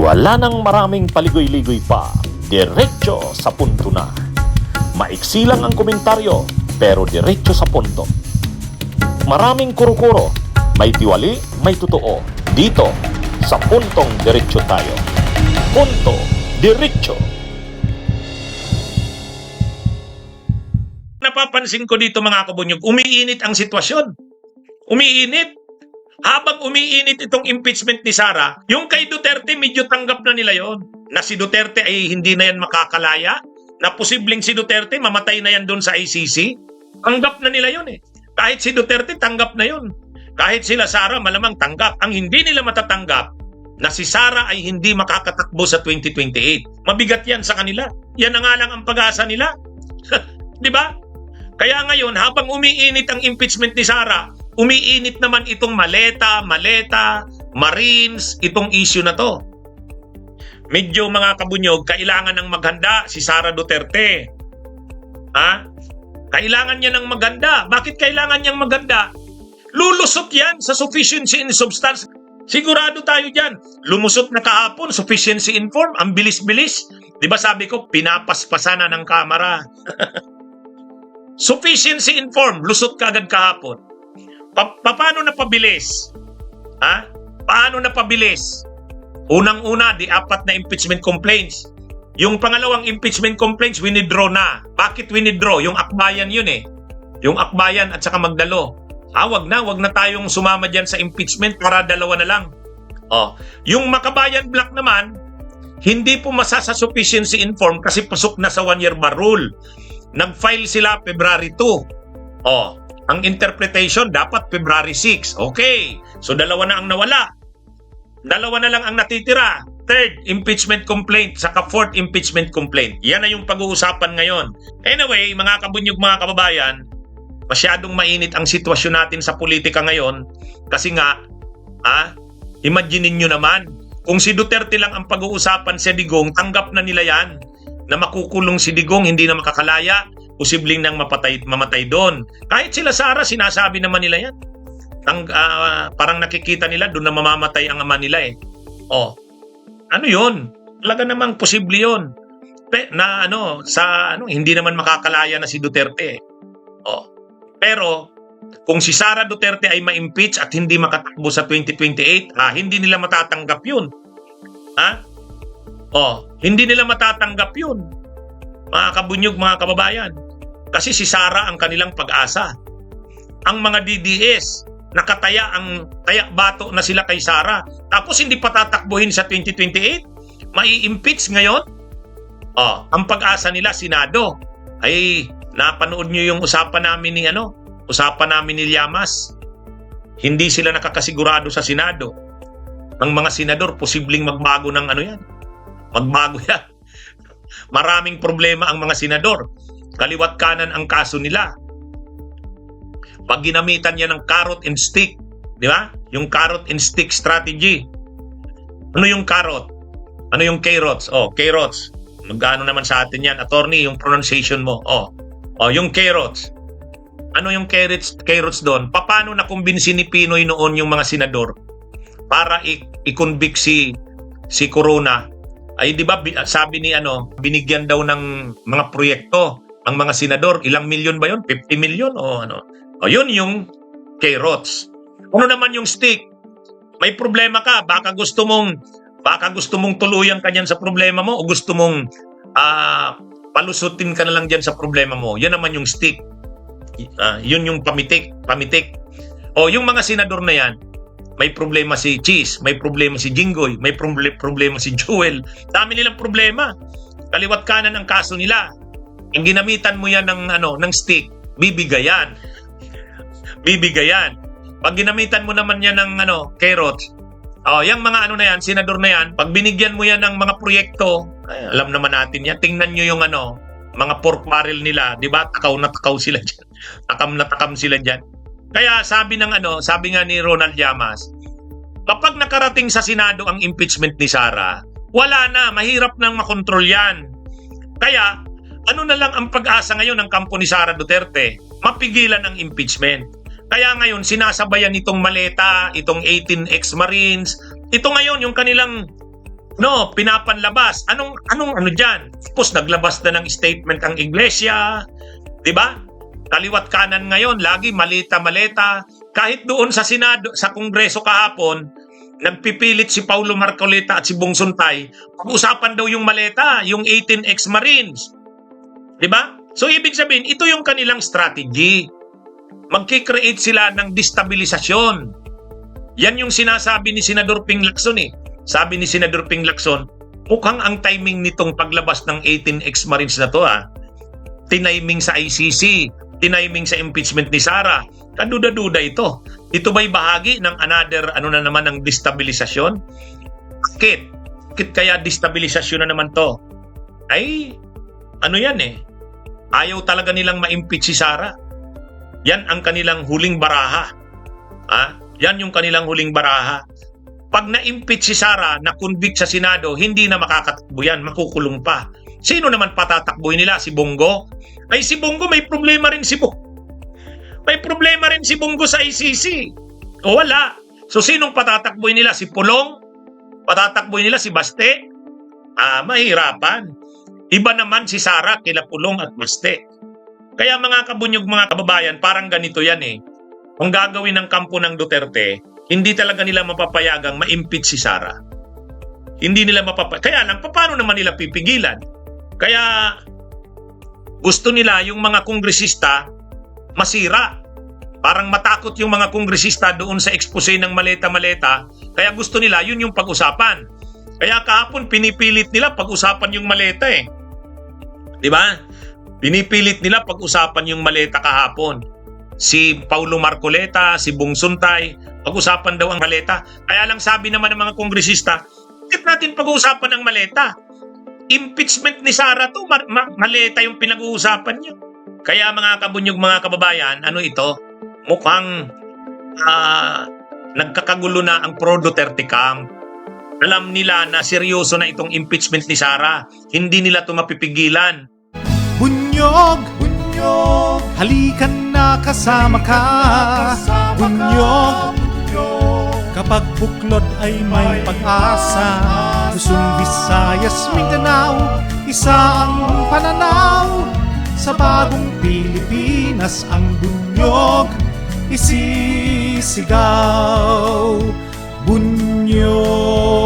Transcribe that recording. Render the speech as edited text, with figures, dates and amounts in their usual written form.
Wala nang maraming paligoy-ligoy pa, diretso sa punto na. Maiksi lang ang komentaryo, pero diretso sa punto. Maraming kuro-kuro, may tiwali, may totoo. Dito, sa puntong diretso tayo. Punto, diretso. Napapansin ko dito mga kabunyog, umiinit ang sitwasyon. Umiinit. Habang umiinit itong impeachment ni Sara, yung kay Duterte medyo tanggap na nila yon. Na si Duterte ay hindi na yan makakalaya, na posibleng si Duterte mamatay na yan doon sa ICC. Tanggap na nila yon eh. Kahit si Duterte tanggap na yon. Kahit sila Sara malamang tanggap. Ang hindi nila matatanggap na si Sara ay hindi makakatakbo sa 2028. Mabigat yan sa kanila. Yan na nga lang ang pag-asa nila. Di ba? Kaya ngayon, habang umiinit ang impeachment ni Sara, umiinit naman itong maleta, Marines, itong issue na to. Medyo mga kabunyog, kailangan ng maghanda si Sara Duterte. Ha? Kailangan niya ng maghanda. Bakit kailangan niyang maghanda? Lulusot yan sa sufficiency in substance. Sigurado tayo dyan. Lumusot na kahapon, sufficiency in form, ang bilis-bilis. Di ba sabi ko, pinapaspasan na ng kamera. Sufficiency in form, lusot ka agad kahapon. Paano na pabilis? Ha? Paano na pabilis? Unang-una, di 4 na impeachment complaints. Yung pangalawang impeachment complaints, winidraw na. Bakit winidraw? Yung akbayan yun eh. Yung akbayan at saka Magdalo. Wag na tayong sumama dyan sa impeachment para dalawa na lang. Yung Makabayan Black naman, hindi pumasa sa sufficiency in form kasi pasok na sa 1-year bar rule. Nag-file sila February 2. Ang interpretation dapat February 6. Okay. So dalawa na ang nawala. Dalawa na lang ang natitira. 3rd impeachment complaint saka 4th impeachment complaint. Yan na yung pag-uusapan ngayon. Anyway, mga kabunyog, mga kababayan, masyadong mainit ang sitwasyon natin sa politika ngayon kasi nga, imaginein nyo naman, kung si Duterte lang ang pag-uusapan sa Digong, tanggap na nila yan na makukulong si Digong, hindi na makakalaya, posibleng nang mamatay doon. Kahit sila Sara, sinasabi naman nila yan. Parang nakikita nila doon na mamamatay ang ama nila eh. Ano yun? Talaga namang posible yun. Hindi naman makakalaya na si Duterte. Pero, kung si Sara Duterte ay ma-impeach at hindi makatakbo sa 2028, hindi nila matatanggap yun. Hindi nila matatanggap yun. Mga kabunyog, mga kababayan. Kasi si Sara ang kanilang pag-asa. Ang mga DDS, nakataya ang bato na sila kay Sara. Tapos hindi pa tatakbuhin sa 2028? Mai-impeach ngayon? Ang pag-asa nila, Senado. Ay, napanood nyo yung usapan namin ni Llamas. Hindi sila nakakasigurado sa Senado. Ang mga senador, posibleng magbago ng yan. Magbago yan. Maraming problema ang mga senador. Kaliwat kanan ang kaso nila. Pag ginamitan niya ng carrot and stick, di ba? Yung carrot and stick strategy. Ano yung carrot? Ano yung carrots? Carrots. Magkano naman sa atin yan, attorney, yung pronunciation mo. Yung carrots. Ano yung carrots doon? Paano na kumbinsi ni Pinoy noon yung mga senador para i-convict si Corona? Ay di ba sabi ni binigyan daw ng mga proyekto ang mga senador, ilang milyon ba yun? 50 milyon o ano? Yun yung carrots. Ano naman yung stick? May problema ka, baka gusto mong tuluyan ka dyan sa problema mo o gusto mong palusutin ka na lang dyan sa problema mo. Yan naman yung stick. Yun yung pamitik. Yung mga senador na yan, may problema si Cheese, may problema si Jinggoy, may problema si Joel. Dami nilang problema. Kaliwat kanan ang kaso nila. Ang ginamitan mo yan ng stick, bibigayan. Pag ginamitan mo naman yan ng carrots, yung mga na yan, senador na yan, pag binigyan mo yan ng mga proyekto, alam naman natin yan, tingnan nyo yung mga pork barrel nila, di ba? Takaw na takaw sila dyan. Takam na takam sila dyan. Kaya sabi nga ni Ronald Llamas, kapag nakarating sa Senado ang impeachment ni Sara, wala na, mahirap nang makontrol yan. Kaya, ano na lang ang pag-asa ngayon ng kampo ni Sara Duterte? Mapigilan ang impeachment. Kaya ngayon, sinasabayan itong maleta, itong 18 ex-Marines. Ito ngayon, yung kanilang pinapanlabas. Anong ano diyan? Tapos naglabas na ng statement ang Iglesia, 'di ba? Kaliwat kanan ngayon, lagi maleta-maleta. Kahit doon sa Senado, sa Kongreso kahapon, nagpipilit si Paulo Marcoleta at si Bong Suntay, pag-usapan daw yung maleta, yung 18 ex-Marines. 'Di ba? So ibig sabihin, ito yung kanilang strategy. Magki-create sila ng destabilisasyon. Yan yung sinasabi ni Senador Ping Lacson eh. Sabi ni Senador Ping Lacson, mukhang ang timing nitong paglabas ng 18 ex-Marines na to tiniming sa ICC, tiniming sa impeachment ni Sara. Kaduda-duda ito. Ito ba'y bahagi ng another ng destabilisasyon? Bakit? Bakit kaya destabilisasyon na naman to? Ay, yan eh. Ayaw talaga nilang ma-impeach si Sara. Yan ang kanilang huling baraha. Yan yung kanilang huling baraha. Pag na-impeach si Sara, na-convict sa Senado, hindi na makakatakbo yan, makukulong pa. Sino naman patatakbuhin nila? Si Bongo? Ay, si Bongo, may problema rin si Bongo. May problema rin si Bongo sa ICC. O wala. So, sinong patatakbuhin nila? Si Pulong? Patatakbuhin nila si Baste? Mahirapan. Iba naman si Sara kila Pulong at Baste. Kaya mga kabunyog, mga kababayan, parang ganito yan eh. Kung gagawin ng kampo ng Duterte, hindi talaga nila mapapayagang ma-impeach si Sara. Hindi nila Kaya lang, paano naman nila pipigilan? Kaya gusto nila yung mga kongresista masira. Parang matakot yung mga kongresista doon sa expose ng maleta-maleta. Kaya gusto nila, yun yung pag-usapan. Kaya kahapon, pinipilit nila pag-usapan yung maleta eh. Diba? Pinipilit nila pag-usapan yung maleta kahapon. Si Paulo Marcoleta, si Bong Suntay, pag-usapan daw ang maleta. Kaya lang sabi naman ng mga kongresista, bakit natin pag-uusapan ang maleta? Impeachment ni Sara to, maleta yung pinag-uusapan niyo. Kaya mga kabunyog, mga kababayan, ito? Mukhang nagkakagulo na ang pro-Duterte camp. Alam nila na seryoso na itong impeachment ni Sara. Hindi nila ito mapipigilan. Bunyog, bunyog, halikan na kasama ka. Bunyog, kapag buklod ay may pag-asa. Luzon, Visayas, Mindanao, isa ang pananaw. Sa bagong Pilipinas ang bunyog isisigaw. Bunyog.